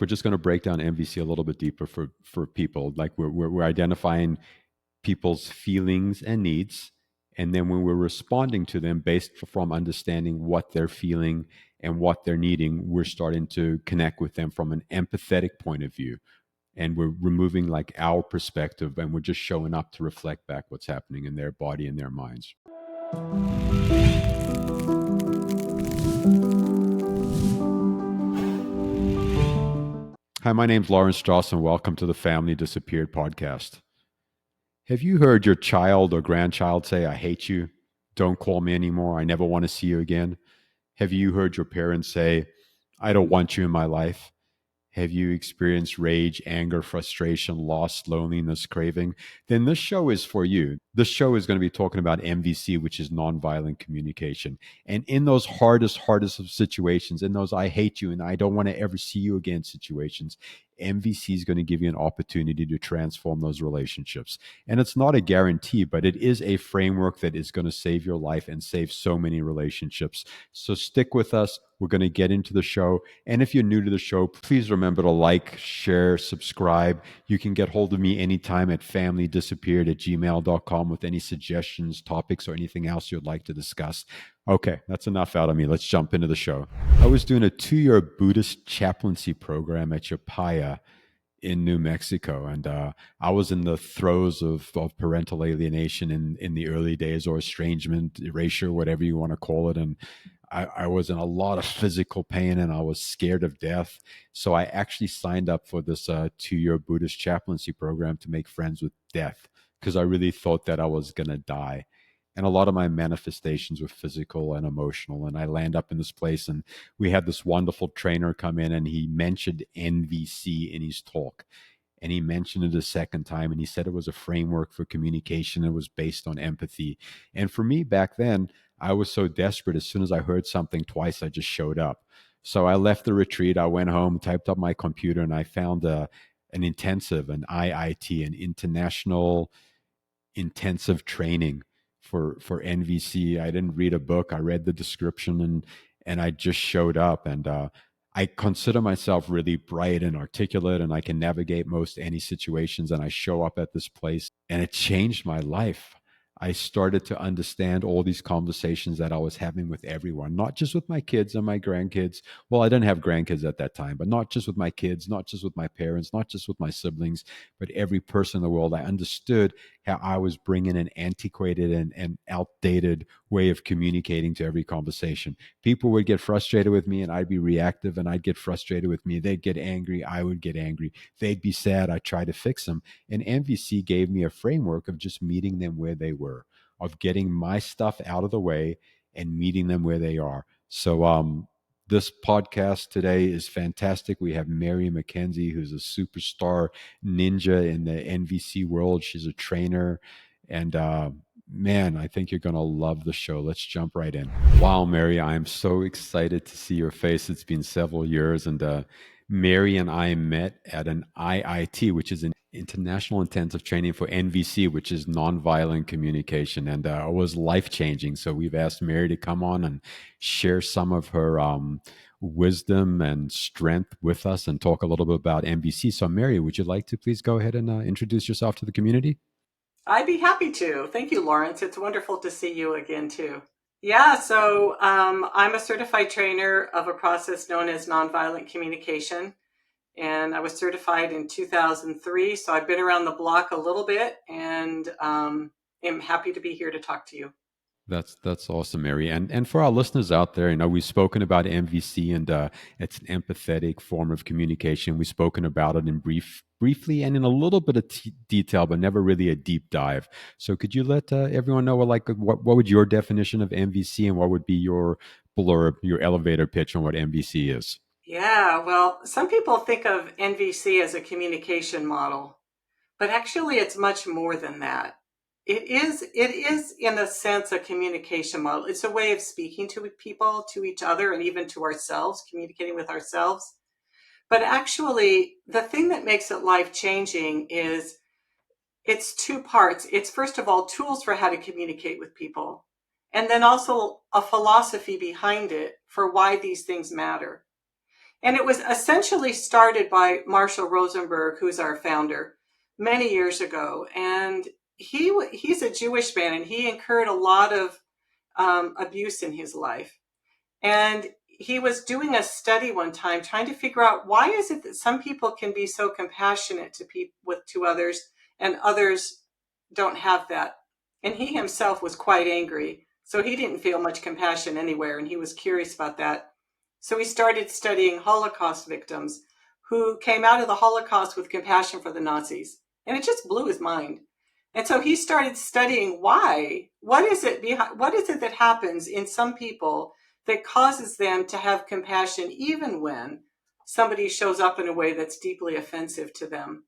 we're just going to break down MVC a little bit deeper for people. Like we're identifying people's feelings and needs. And then when we're responding to them based from understanding what they're feeling and what they're needing, we're starting to connect with them from an empathetic point of view. And we're removing like our perspective and we're just showing up to reflect back what's happening in their body and their minds. Hi, my name's Lawrence Strauss, and welcome to the Family Disappeared podcast. Have you heard your child or grandchild say, I hate you, don't call me anymore, I never want to see you again? Have you heard your parents say, I don't want you in my life? Have you experienced rage, anger, frustration, loss, loneliness, craving? Then this show is for you. This show is going to be talking about NVC, which is nonviolent communication. And in those hardest of situations, in those I hate you and I don't want to ever see you again situations, NVC is going to give you an opportunity to transform those relationships. And it's not a guarantee, but it is a framework that is going to save your life and save so many relationships. So stick with us. We're going to get into the show. And if you're new to the show, please remember to like, share, subscribe. You can get hold of me anytime at familydisappeared@gmail.com with any suggestions, topics, or anything else you'd like to discuss. Okay, that's enough out of me. Let's jump into the show. I was doing a 2-year Buddhist chaplaincy program at Chapaya in New Mexico. And I was in the throes of parental alienation in the early days, or estrangement, erasure, whatever you want to call it. And I was in a lot of physical pain and I was scared of death. So I actually signed up for this 2-year Buddhist chaplaincy program to make friends with death because I really thought that I was going to die. And a lot of my manifestations were physical and emotional. And I land up in this place, and we had this wonderful trainer come in, and he mentioned NVC in his talk. And he mentioned it a second time, and he said it was a framework for communication. It was based on empathy. And for me back then, I was so desperate. As soon as I heard something twice, I just showed up. So I left the retreat. I went home, typed up my computer, and I found an intensive, an IIT, an international intensive training for NVC. I didn't read a book. I read the description, and I just showed up. And I consider myself really bright and articulate, and I can navigate most any situations. And I show up at this place, and it changed my life. I started to understand all these conversations that I was having with everyone, not just with my kids and my grandkids. Well, I didn't have grandkids at that time, but not just with my kids, not just with my parents, not just with my siblings, but every person in the world. I understood how I was bringing an antiquated and outdated way of communicating to every conversation. People would get frustrated with me and I'd be reactive, and I'd get frustrated with me. They'd get angry. I would get angry. They'd be sad. I'd try to fix them. And NVC gave me a framework of just meeting them where they were, of getting my stuff out of the way and meeting them where they are. So, this podcast today is fantastic. We have Mary Mackenzie, who's a superstar ninja in the NVC world. She's a trainer. And man, I think you're going to love the show. Let's jump right in. Wow, Mary, I'm so excited to see your face. It's been several years. And Mary and I met at an IIT, which is an International Intensive Training for NVC, which is Nonviolent Communication. And it was life-changing. So we've asked Mary to come on and share some of her wisdom and strength with us and talk a little bit about NVC. So Mary, would you like to please go ahead and introduce yourself to the community? I'd be happy to. Thank you, Lawrence. It's wonderful to see you again, too. Yeah, so I'm a certified trainer of a process known as nonviolent communication. And I was certified in 2003. So I've been around the block a little bit, and am happy to be here to talk to you. That's awesome, Mary. And for our listeners out there, we've spoken about MVC, and it's an empathetic form of communication. We've spoken about it in briefly and in a little bit of detail, but never really a deep dive. So could you let everyone know what would your definition of MVC, and what would be your blurb, your elevator pitch on what MVC is? Yeah, well, some people think of NVC as a communication model, but actually it's much more than that. It is in a sense a communication model. It's a way of speaking to people, to each other, and even to ourselves, communicating with ourselves. But actually, the thing that makes it life-changing is it's two parts. It's first of all tools for how to communicate with people, and then also a philosophy behind it for why these things matter. And it was essentially started by Marshall Rosenberg, who's our founder, many years ago. And he's a Jewish man, and he incurred a lot of abuse in his life. And he was doing a study one time trying to figure out why is it that some people can be so compassionate to others and others don't have that. And he himself was quite angry, so he didn't feel much compassion anywhere, and he was curious about that. So he started studying Holocaust victims who came out of the Holocaust with compassion for the Nazis, and it just blew his mind. And so he started studying why. What is it that happens in some people that causes them to have compassion even when somebody shows up in a way that's deeply offensive to them?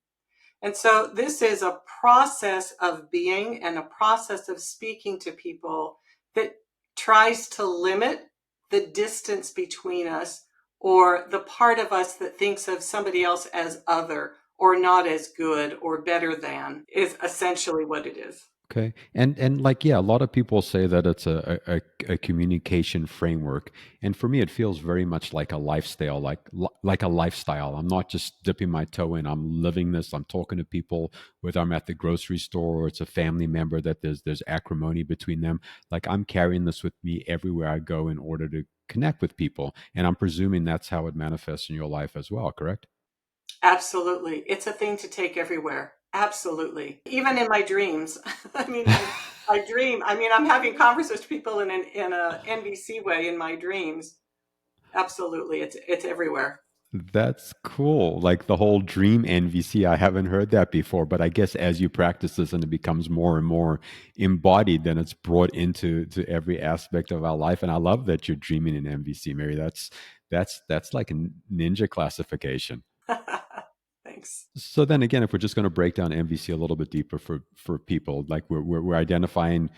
And so this is a process of being and a process of speaking to people that tries to limit the distance between us, or the part of us that thinks of somebody else as other or not as good or better than, is essentially what it is. Okay. And like, yeah, a lot of people say that it's a communication framework. And for me, it feels very much like a lifestyle, like a lifestyle. I'm not just dipping my toe in. I'm living this. I'm talking to people, whether I'm at the grocery store or it's a family member that there's acrimony between them. Like, I'm carrying this with me everywhere I go in order to connect with people. And I'm presuming that's how it manifests in your life as well, correct? Absolutely. It's a thing to take everywhere. Absolutely. Even in my dreams. I mean, I dream. I mean, I'm having conversations with people in a NVC way in my dreams. Absolutely. It's everywhere. That's cool. Like the whole dream NVC, I haven't heard that before, but I guess as you practice this and it becomes more and more embodied, then it's brought into every aspect of our life. And I love that you're dreaming in NVC, Mary. That's like a ninja classification. Thanks. So then again, if we're just going to break down MVC a little bit deeper for people, like we're identifying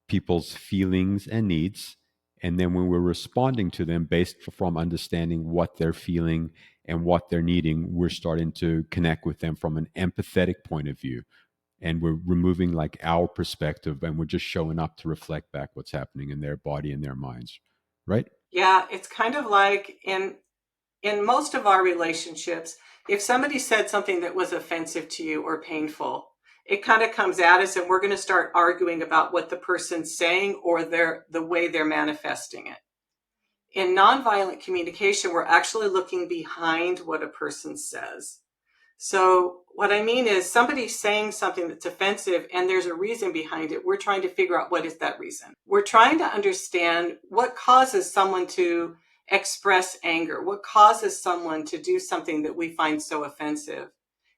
people's feelings and needs. And then when we're responding to them based from understanding what they're feeling and what they're needing, we're starting to connect with them from an empathetic point of view. And we're removing like our perspective and we're just showing up to reflect back what's happening in their body and their minds. Right? Yeah, it's kind of like in most of our relationships, if somebody said something that was offensive to you or painful, it kind of comes at us and we're going to start arguing about what the person's saying or the way they're manifesting it. In nonviolent communication, we're actually looking behind what a person says. So what I mean is somebody's saying something that's offensive and there's a reason behind it. We're trying to figure out what is that reason. We're trying to understand what causes someone to express anger, what causes someone to do something that we find so offensive.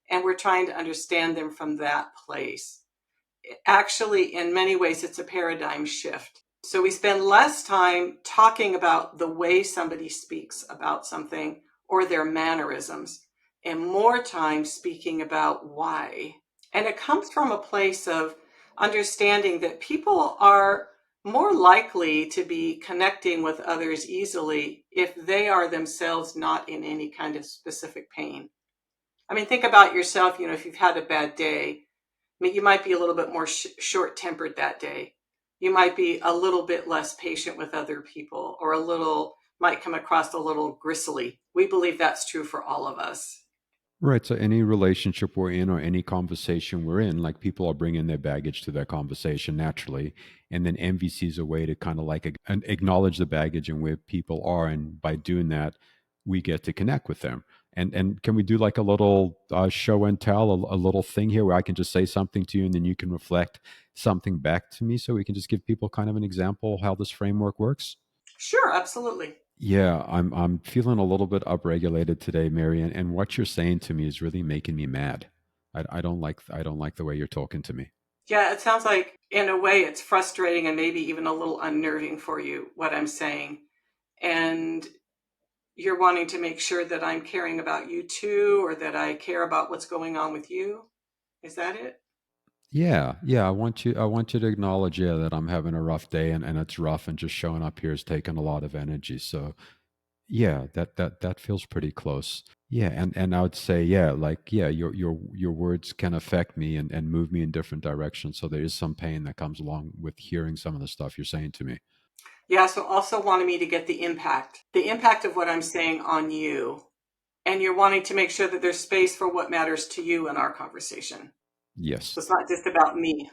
And we're trying to understand them from that place. Actually, in many ways, it's a paradigm shift. So we spend less time talking about the way somebody speaks about something or their mannerisms, and more time speaking about why. And it comes from a place of understanding that people are more likely to be connecting with others easily if they are themselves not in any kind of specific pain. I mean, think about yourself, if you've had a bad day, I mean, you might be a little bit more short-tempered that day. You might be a little bit less patient with other people, or might come across a little gristly. We believe that's true for all of us. Right. So any relationship we're in or any conversation we're in, like people are bringing their baggage to that conversation naturally. And then MVC is a way to kind of like acknowledge the baggage and where people are. And by doing that, we get to connect with them. And can we do like a little show and tell, a little thing here where I can just say something to you and then you can reflect something back to me so we can just give people kind of an example how this framework works? Sure, absolutely. Yeah, I'm feeling a little bit upregulated today, Mary, and what you're saying to me is really making me mad. I don't like the way you're talking to me. Yeah, it sounds like in a way it's frustrating and maybe even a little unnerving for you, what I'm saying. And you're wanting to make sure that I'm caring about you too, or that I care about what's going on with you. Is that it? Yeah, yeah, I want you to acknowledge, yeah, that I'm having a rough day and it's rough and just showing up here is taking a lot of energy. So yeah, that feels pretty close. Yeah, and I would say, yeah, like, yeah, your words can affect me and move me in different directions. So there is some pain that comes along with hearing some of the stuff you're saying to me. Yeah, so also wanted me to get the impact of what I'm saying on you. And you're wanting to make sure that there's space for what matters to you in our conversation. Yes. So it's not just about me.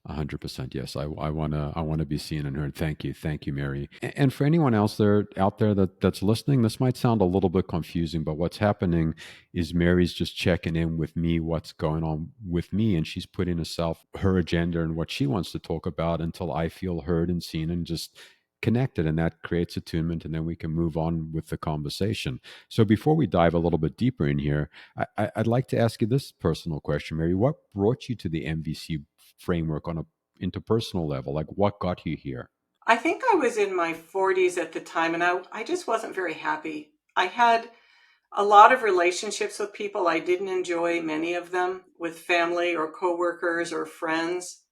100%. Yes, I wanna be seen and heard. Thank you, Mary. And for anyone else there out there that's listening, this might sound a little bit confusing, but what's happening is Mary's just checking in with me, what's going on with me, and she's putting herself, her agenda, and what she wants to talk about until I feel heard and seen and just connected, and that creates attunement, and then we can move on with the conversation. So before we dive a little bit deeper in here, I'd like to ask you this personal question, Mary. What brought you to the MVC framework on a interpersonal level? Like, what got you here? I think I was in my 40s at the time, and I just wasn't very happy. I had a lot of relationships with people. I didn't enjoy many of them, with family or coworkers or friends.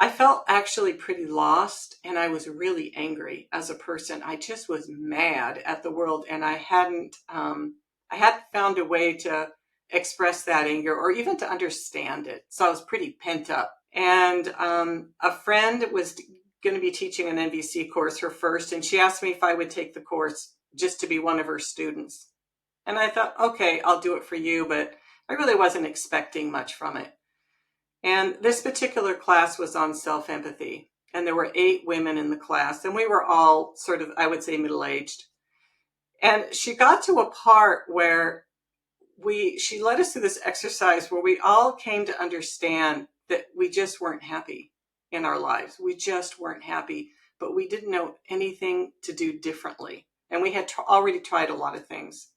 I felt actually pretty lost, and I was really angry as a person. I just was mad at the world, and I hadn't found a way to express that anger or even to understand it. So I was pretty pent up. And a friend was going to be teaching an NVC course, her first, and she asked me if I would take the course just to be one of her students. And I thought, okay, I'll do it for you, but I really wasn't expecting much from it. And this particular class was on self-empathy. And there were 8 women in the class, and we were all sort of, I would say, middle-aged. And she got to a part where she led us through this exercise where we all came to understand that we just weren't happy in our lives. We just weren't happy, but we didn't know anything to do differently. And we had already tried a lot of things.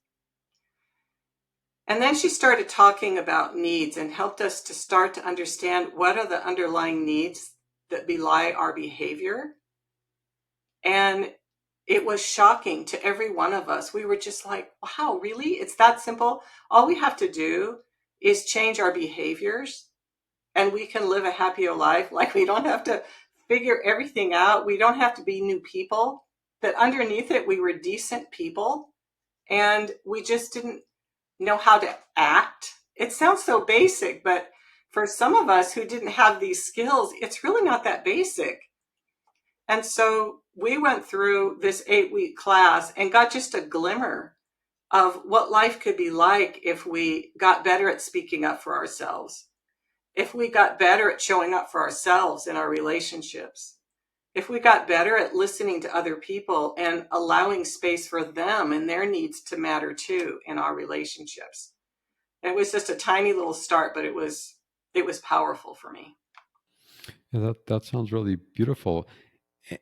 And then she started talking about needs and helped us to start to understand what are the underlying needs that belie our behavior. And it was shocking to every one of us. We were just like, wow, really? It's that simple? All we have to do is change our behaviors and we can live a happier life. Like, we don't have to figure everything out. We don't have to be new people. That underneath it, we were decent people and we just didn't know how to act. It sounds so basic, but for some of us who didn't have these skills, it's really not that basic. And so we went through this 8-week class and got just a glimmer of what life could be like if we got better at speaking up for ourselves, if we got better at showing up for ourselves in our relationships, if we got better at listening to other people and allowing space for them and their needs to matter too in our relationships. And it was just a tiny little start, but it was powerful for me. Yeah, that sounds really beautiful.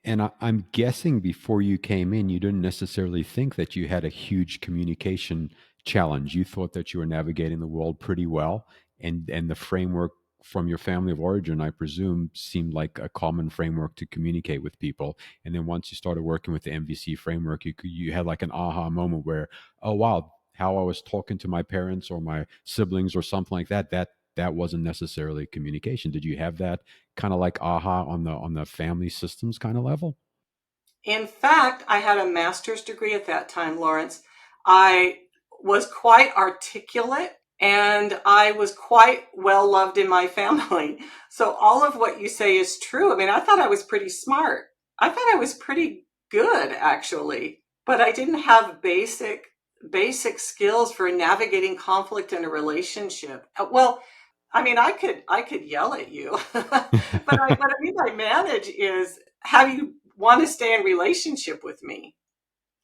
And I'm guessing before you came in, you didn't necessarily think that you had a huge communication challenge. You thought that you were navigating the world pretty well, and the framework from your family of origin, I presume, seemed like a common framework to communicate with people. And then once you started working with the MVC framework, you had like an aha moment where, oh wow, how I was talking to my parents or my siblings or something like that wasn't necessarily communication. Did you have that kind of like aha on the family systems kind of level? In fact, I had a master's degree at that time, Lawrence. I was quite articulate and I was quite well loved in my family. So all of what you say is true. I mean, I thought I was pretty smart. I thought I was pretty good, actually, but I didn't have basic skills for navigating conflict in a relationship. Well, I mean, I could yell at you, but what I mean by manage is have you want to stay in relationship with me?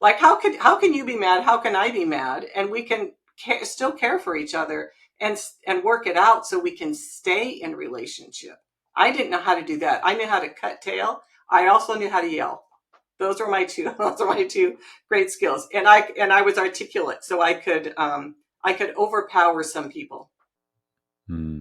Like, how can you be mad? How can I be mad? And we can still care for each other and work it out so we can stay in relationship. I didn't know how to do that. I knew how to cut tail. I also knew how to yell. Those were my two. Those are my two great skills. And I was articulate, so I could overpower some people. Hmm.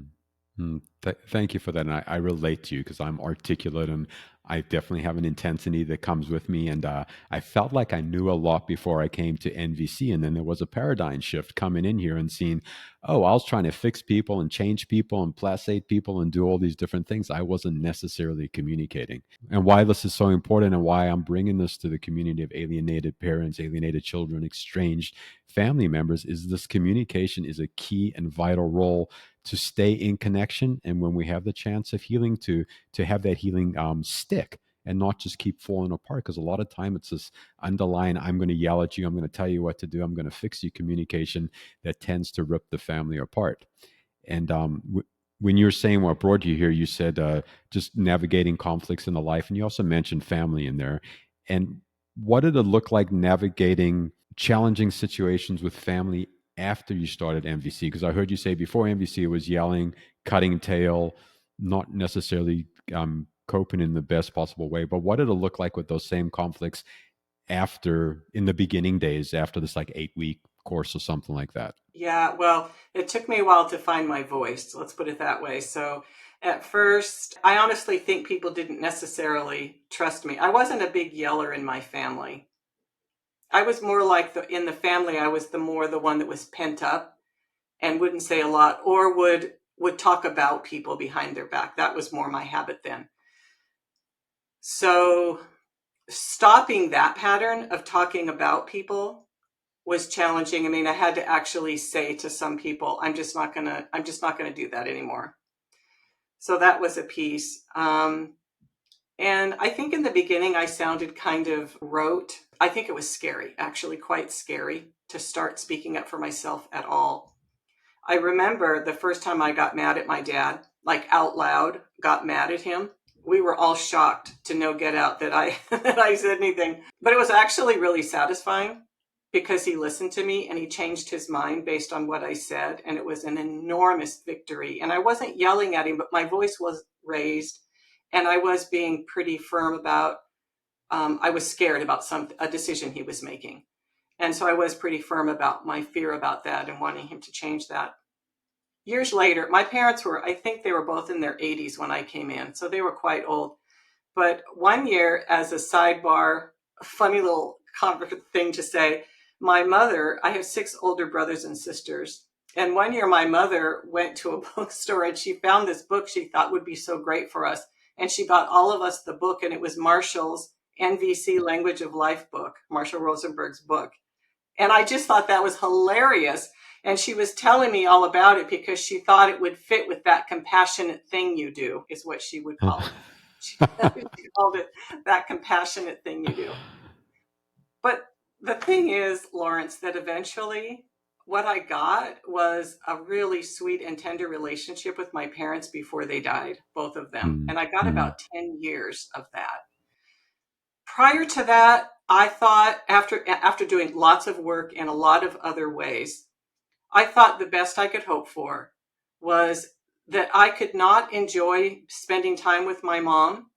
Thank you for that. And I relate to you because I'm articulate and I definitely have an intensity that comes with me. And I felt like I knew a lot before I came to NVC. And then there was a paradigm shift coming in here and seeing, oh, I was trying to fix people and change people and placate people and do all these different things. I wasn't necessarily communicating. And why this is so important and why I'm bringing this to the community of alienated parents, alienated children, estranged family members is this communication is a key and vital role to stay in connection, and when we have the chance of healing, to have that healing stick and not just keep falling apart. Because a lot of time it's this underlying, I'm going to yell at you, I'm going to tell you what to do, I'm going to fix you communication that tends to rip the family apart. And when you were saying what brought you here, you said just navigating conflicts in the life, and you also mentioned family in there. And what did it look like navigating challenging situations with family after you started NVC? Because I heard you say before NVC it was yelling, cutting tail, not necessarily coping in the best possible way. But what did it look like with those same conflicts after, in the beginning days, after this like 8-week course or something like that? Yeah, well, it took me a while to find my voice. Let's put it that way. So at first, I honestly think people didn't necessarily trust me. I wasn't a big yeller in my family. I was more like in the family, I was the one that was pent up and wouldn't say a lot, or would talk about people behind their back. That was more my habit then. So stopping that pattern of talking about people was challenging. I mean, I had to actually say to some people, I'm just not gonna do that anymore. So that was a piece. And I think in the beginning I sounded kind of rote. I think it was scary, actually quite scary, to start speaking up for myself at all. I remember the first time I got mad at my dad, like out loud, got mad at him. We were all shocked to no get out that I that I said anything. But it was actually really satisfying because he listened to me and he changed his mind based on what I said. And it was an enormous victory. And I wasn't yelling at him, but my voice was raised and I was being pretty firm about, I was scared about a decision he was making. And so I was pretty firm about my fear about that and wanting him to change that. Years later, my parents I think they were both in their 80s when I came in. So they were quite old. But one year, as a sidebar, a funny little thing to say, my mother, I have 6 older brothers and sisters. And one year my mother went to a bookstore and she found this book she thought would be so great for us. And she got all of us the book, and it was Marshall's NVC Language of Life book, Marshall Rosenberg's book. And I just thought that was hilarious. And she was telling me all about it because she thought it would fit with that compassionate thing you do, is what she would call it. She called it that compassionate thing you do. But the thing is, Lawrence, that eventually what I got was a really sweet and tender relationship with my parents before they died, both of them. And I got about 10 years of that. Prior to that, I thought after doing lots of work in a lot of other ways, I thought the best I could hope for was that I could not enjoy spending time with my mom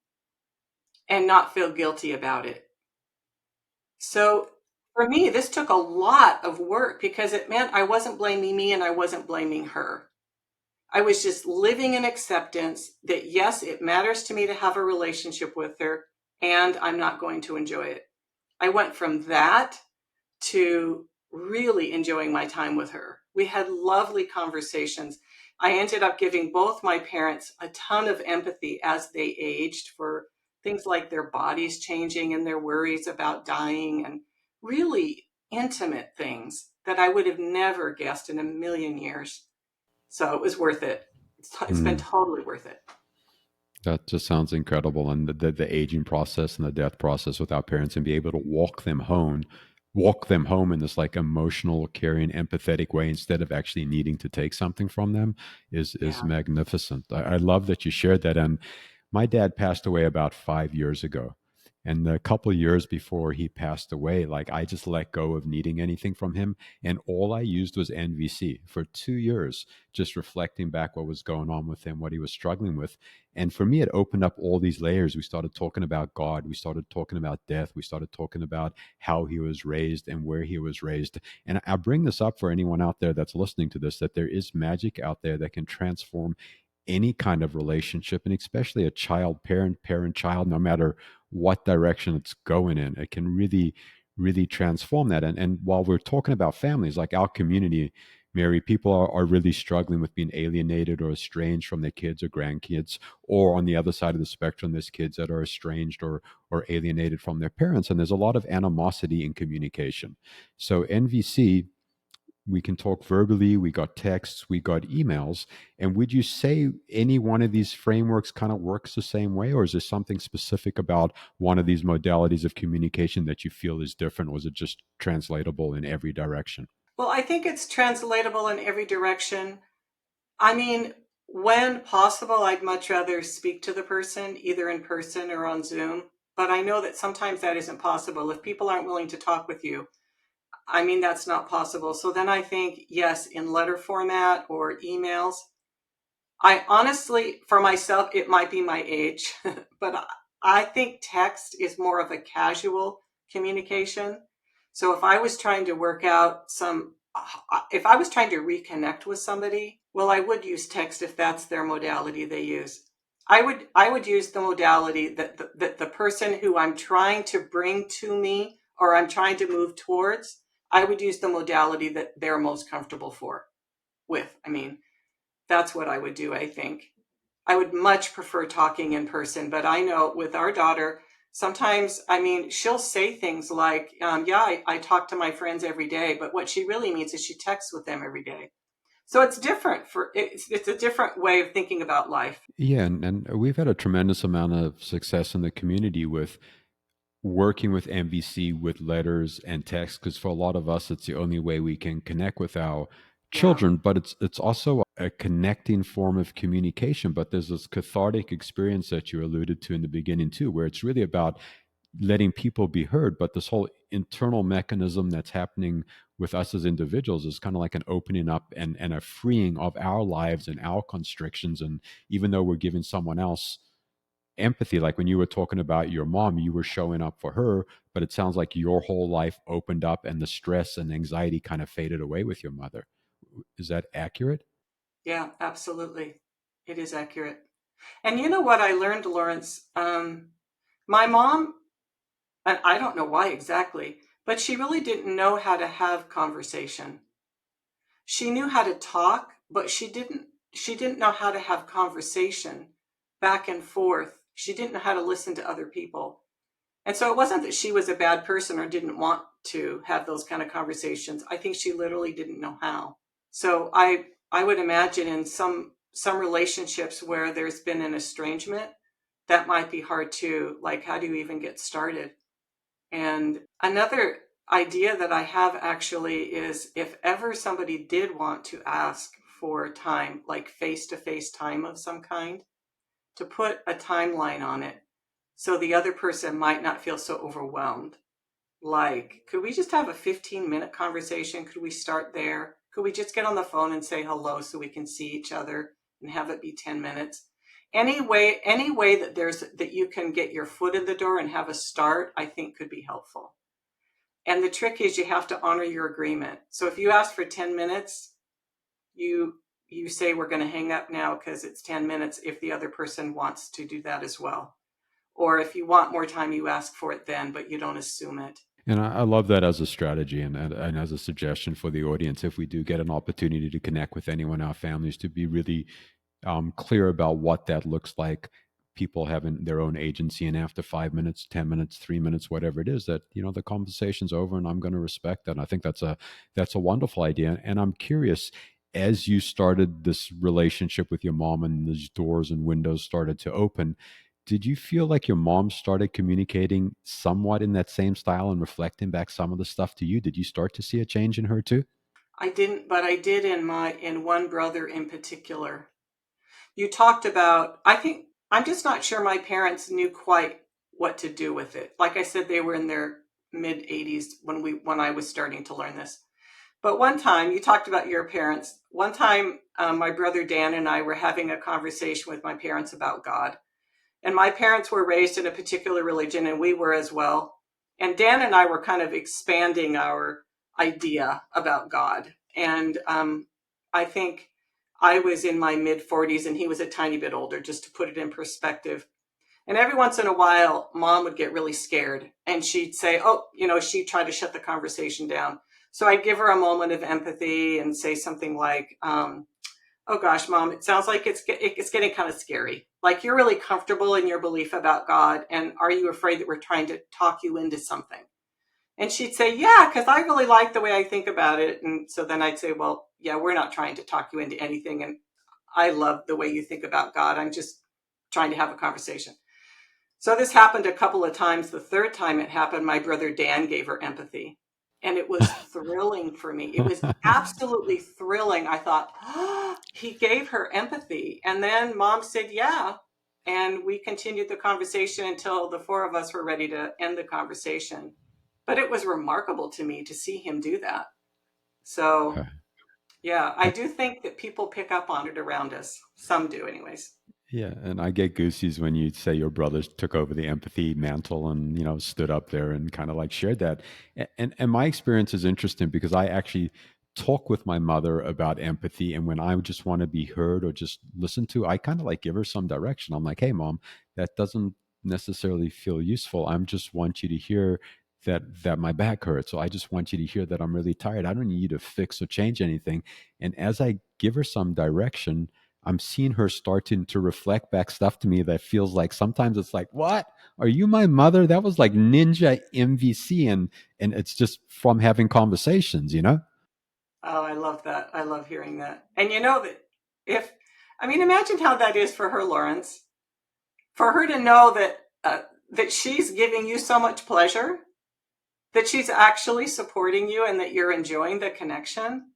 and not feel guilty about it. So for me, this took a lot of work because it meant I wasn't blaming me and I wasn't blaming her. I was just living in acceptance that, yes, it matters to me to have a relationship with her, and I'm not going to enjoy it. I went from that to really enjoying my time with her. We had lovely conversations. I ended up giving both my parents a ton of empathy as they aged for things like their bodies changing and their worries about dying, and really intimate things that I would have never guessed in a million years. So it was worth it. It's been totally worth it. That just sounds incredible. And the aging process and the death process with our parents, and be able to walk them home in this like emotional, caring, empathetic way instead of actually needing to take something from them is magnificent. I love that you shared that. And my dad passed away about 5 years ago. And a couple of years before he passed away, like I just let go of needing anything from him. And all I used was NVC for 2 years, just reflecting back what was going on with him, what he was struggling with. And for me, it opened up all these layers. We started talking about God. We started talking about death. We started talking about how he was raised and where he was raised. And I bring this up for anyone out there that's listening to this, that there is magic out there that can transform any kind of relationship, and especially a child parent child, no matter what direction it's going in, it can really transform that. And while we're talking about families, like our community, Mary, people are really struggling with being alienated or estranged from their kids or grandkids, or on the other side of the spectrum, there's kids that are estranged or alienated from their parents, and there's a lot of animosity in communication. So NVC, we can talk verbally, we got texts, we got emails. And would you say any one of these frameworks kind of works the same way, or is there something specific about one of these modalities of communication that you feel is different, or is it just translatable in every direction? Well, I think it's translatable in every direction. I mean, when possible, I'd much rather speak to the person, either in person or on Zoom. But I know that sometimes that isn't possible. If people aren't willing to talk with you, I mean, that's not possible. So then I think, yes, in letter format or emails. I honestly, for myself, it might be my age, but I think text is more of a casual communication. So if I was trying to work out if I was trying to reconnect with somebody, well, I would use text if that's their modality they use. I would use the modality that the person who I'm trying to bring to me or I'm trying to move towards, I would use the modality that they're most comfortable with. I mean, that's what I would do, I think. I would much prefer talking in person, but I know with our daughter, sometimes, I mean, she'll say things like, yeah, I talk to my friends every day, but what she really means is she texts with them every day. So it's different it's a different way of thinking about life. Yeah, and we've had a tremendous amount of success in the community with working with NVC with letters and text, because for a lot of us it's the only way we can connect with our Yeah. children, but it's also a connecting form of communication. But there's this cathartic experience that you alluded to in the beginning too, where it's really about letting people be heard, but this whole internal mechanism that's happening with us as individuals is kind of like an opening up and a freeing of our lives and our constrictions. And even though we're giving someone else empathy, like when you were talking about your mom, you were showing up for her, but it sounds like your whole life opened up and the stress and anxiety kind of faded away with your mother. Is that accurate? Yeah, absolutely. It is accurate. And you know what I learned, Lawrence? My mom, and I don't know why exactly, but she really didn't know how to have conversation. She knew how to talk, but she didn't know how to have conversation back and forth. She didn't know how to listen to other people. And so it wasn't that she was a bad person or didn't want to have those kind of conversations. I think she literally didn't know how. So I would imagine in some relationships where there's been an estrangement, that might be hard too. Like, how do you even get started? And another idea that I have actually is if ever somebody did want to ask for time, like face to face time of some kind, to put a timeline on it so the other person might not feel so overwhelmed. Like, could we just have a 15-minute conversation? Could we start there? Could we just get on the phone and say hello so we can see each other and have it be 10 minutes? Any way that you can get your foot in the door and have a start, I think could be helpful. And the trick is you have to honor your agreement. So if you ask for 10 minutes, you you say we're going to hang up now because it's 10 minutes if the other person wants to do that as well. Or if you want more time, you ask for it then, but you don't assume it. And I love that as a strategy and as a suggestion for the audience. If we do get an opportunity to connect with anyone in our families, to be really clear about what that looks like, people having their own agency, and after 5 minutes, 10 minutes, 3 minutes, whatever it is, that the conversation's over, and I'm going to respect that. And I think that's a wonderful idea. And I'm curious, as you started this relationship with your mom and these doors and windows started to open, did you feel like your mom started communicating somewhat in that same style and reflecting back some of the stuff to you? Did you start to see a change in her too? I didn't, but I did in one brother in particular. You talked about, I think, I'm just not sure my parents knew quite what to do with it. Like I said, they were in their mid 80s when I was starting to learn this. But one time, you talked about your parents. One time, my brother Dan and I were having a conversation with my parents about God. And my parents were raised in a particular religion, and we were as well. And Dan and I were kind of expanding our idea about God. And I think I was in my mid 40s and he was a tiny bit older, just to put it in perspective. And every once in a while, mom would get really scared and she'd say, oh, she'd try to shut the conversation down. So I'd give her a moment of empathy and say something like, oh gosh, mom, it sounds like it's getting kind of scary. Like, you're really comfortable in your belief about God. And are you afraid that we're trying to talk you into something? And she'd say, yeah, because I really like the way I think about it. And so then I'd say, well, yeah, we're not trying to talk you into anything. And I love the way you think about God. I'm just trying to have a conversation. So this happened a couple of times. The third time it happened, my brother Dan gave her empathy. And it was thrilling for me. It was absolutely thrilling. I thought, oh, he gave her empathy. And then mom said, yeah. And we continued the conversation until the four of us were ready to end the conversation. But it was remarkable to me to see him do that. So, yeah, I I, do think that people pick up on it around us. Some do, anyways. Yeah, and I get goosies when you say your brothers took over the empathy mantle and stood up there and kind of like shared that. And my experience is interesting because I actually talk with my mother about empathy, and when I just want to be heard or just listened to, I kind of like give her some direction. I'm like, "Hey, mom, that doesn't necessarily feel useful. I'm just want you to hear that my back hurts. So I just want you to hear that I'm really tired. I don't need you to fix or change anything." And as I give her some direction, I'm seeing her starting to reflect back stuff to me that feels like sometimes it's like, what? Are you my mother? That was like ninja MVC, and it's just from having conversations. Oh, I love that. I love hearing that. And you know that if, I mean, imagine how that is for her, Lawrence, for her to know that she's giving you so much pleasure, that she's actually supporting you, and that you're enjoying the connection.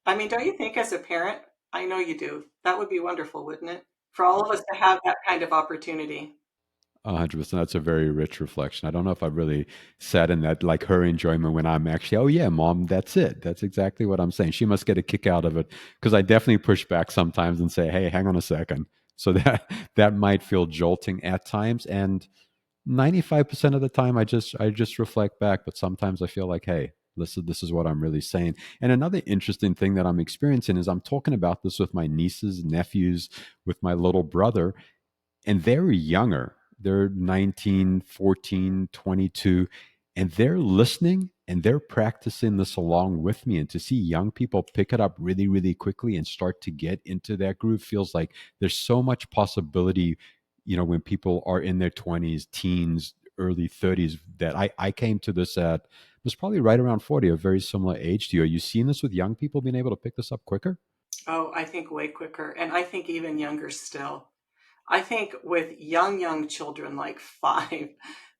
I mean, don't you think as a parent? I know you do. That would be wonderful, wouldn't it? For all of us to have that kind of opportunity. 100%. That's a very rich reflection. I don't know if I've really sat in that, like her enjoyment when I'm actually, oh yeah, mom, that's it. That's exactly what I'm saying. She must get a kick out of it because I definitely push back sometimes and say, hey, hang on a second. So that might feel jolting at times, and 95% of the time I just reflect back, but sometimes I feel like, hey, this is what I'm really saying. And another interesting thing that I'm experiencing is I'm talking about this with my nieces, nephews, with my little brother, and they're younger. They're 19, 14, 22, and they're listening and they're practicing this along with me. And to see young people pick it up really, really quickly and start to get into that groove feels like there's so much possibility, when people are in their 20s, teens, early 30s, that I came to this at was probably right around 40, a very similar age to you. Are you seeing this with young people being able to pick this up quicker? Oh, I think way quicker. And I think even younger still. I think with young children, like 5,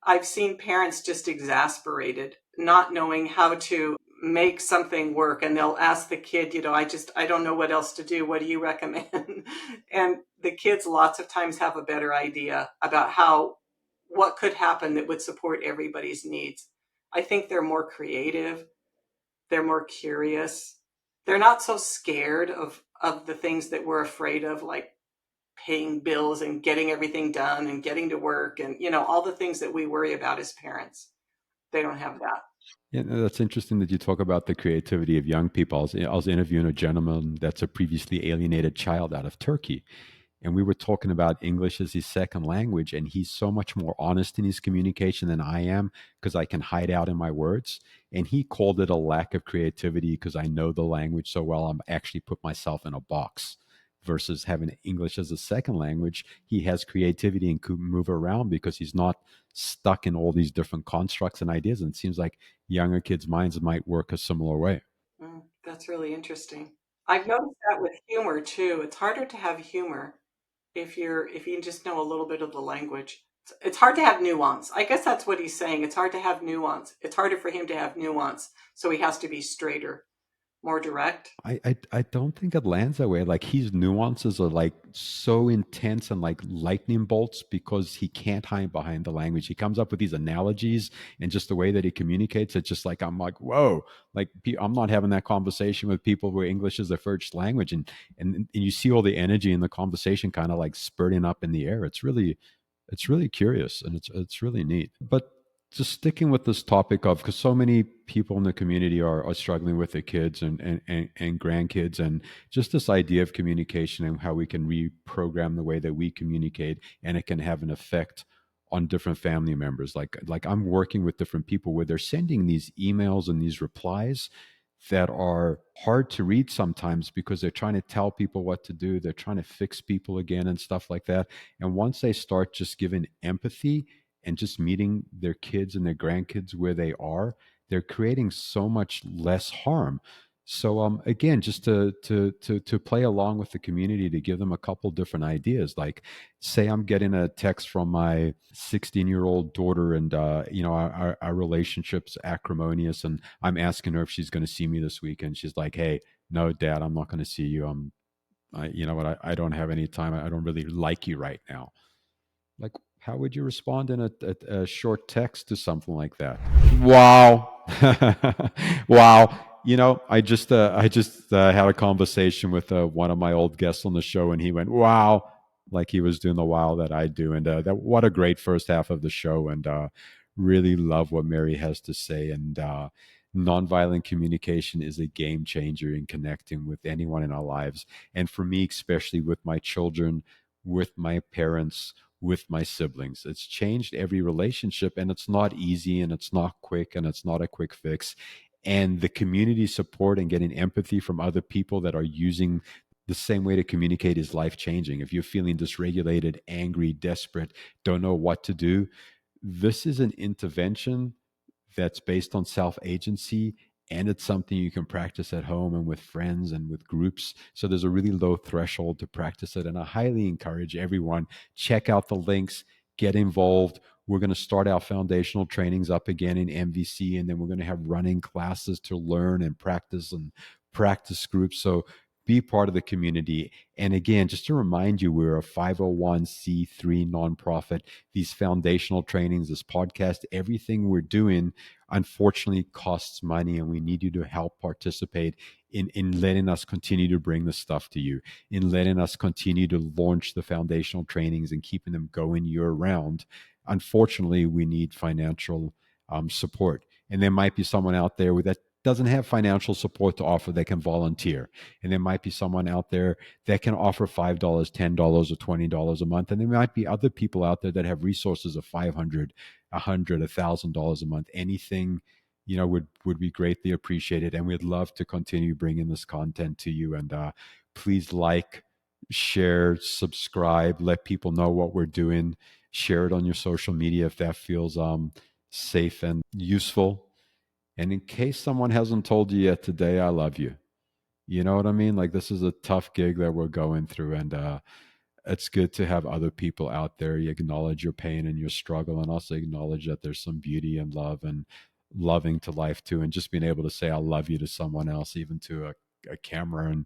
I've seen parents just exasperated, not knowing how to make something work. And they'll ask the kid, I don't know what else to do. What do you recommend? And the kids lots of times have a better idea about what could happen that would support everybody's needs. I think they're more creative. They're more curious. They're not so scared of the things that we're afraid of, like paying bills and getting everything done and getting to work and all the things that we worry about as parents. They don't have that. Yeah, no, that's interesting that you talk about the creativity of young people. I was interviewing a gentleman that's a previously alienated child out of Turkey, and we were talking about English as his second language, and he's so much more honest in his communication than I am because I can hide out in my words. And he called it a lack of creativity because I know the language so well. I'm actually put myself in a box versus having English as a second language. He has creativity and could move around because he's not stuck in all these different constructs and ideas. And it seems like younger kids' minds might work a similar way. That's really interesting. I've noticed that with humor too. It's harder to have humor if you just know a little bit of the language. It's hard to have nuance. I guess that's what he's saying. It's hard to have nuance. It's harder for him to have nuance, so he has to be straighter, more direct. I don't think it lands that way. Like his nuances are like so intense and like lightning bolts because he can't hide behind the language. He comes up with these analogies and just the way that he communicates. It's just like I'm like, whoa! Like I'm not having that conversation with people where English is their first language, and you see all the energy in the conversation kind of like spurting up in the air. It's really curious and it's really neat. But just sticking with this topic of because so many people in the community are struggling with their kids and grandkids, and just this idea of communication and how we can reprogram the way that we communicate, and it can have an effect on different family members. Like I'm working with different people where they're sending these emails and these replies that are hard to read sometimes because they're trying to tell people what to do. They're trying to fix people again and stuff like that. And once they start just giving empathy and just meeting their kids and their grandkids where they are, they're creating so much less harm. So again, just to play along with the community, to give them a couple different ideas. Like, say I'm getting a text from my 16-year-old daughter, and our relationship's acrimonious, and I'm asking her if she's going to see me this weekend. She's like, "Hey, no, Dad, I'm not going to see you. You know what? I don't have any time. I don't really like you right now." Like, how would you respond in a short text to something like that? Wow. Wow. I just had a conversation with one of my old guests on the show, and he went, "Wow," like he was doing the wow that I do. And that what a great first half of the show, and really love what Mary has to say. And nonviolent communication is a game changer in connecting with anyone in our lives, and for me, especially with my children, with my parents, with my siblings. It's changed every relationship, and it's not easy, and it's not quick, and it's not a quick fix. And the community support and getting empathy from other people that are using the same way to communicate is life changing. If you're feeling dysregulated, angry, desperate, don't know what to do, this is an intervention that's based on self agency, and it's something you can practice at home and with friends and with groups. So there's a really low threshold to practice it, and I highly encourage everyone, check out the links, get involved. We're going to start our foundational trainings up again in NVC, and then we're going to have running classes to learn and practice groups. So be part of the community. And again, just to remind you, we're a 501c3 nonprofit. These foundational trainings, this podcast, everything we're doing, unfortunately, costs money, and we need you to help participate in letting us continue to bring this stuff to you, in letting us continue to launch the foundational trainings and keeping them going year round. Unfortunately, we need financial support. And there might be someone out there that doesn't have financial support to offer that can volunteer. And there might be someone out there that can offer $5, $10, or $20 a month. And there might be other people out there that have resources of $500, $100, $1,000 a month. Anything, would be greatly appreciated. And we'd love to continue bringing this content to you. And please like, share, subscribe, let people know what we're doing. Share it on your social media if that feels safe and useful. And in case someone hasn't told you yet today, I love you. You know what I mean? Like, this is a tough gig that we're going through, and it's good to have other people out there. You acknowledge your pain and your struggle, and also acknowledge that there's some beauty and love and loving to life too. And just being able to say I love you to someone else, even to a camera, and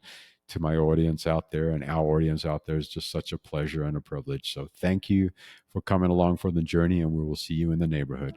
to my audience out there and our audience out there, is just such a pleasure and a privilege. So thank you for coming along for the journey, and we will see you in the neighborhood.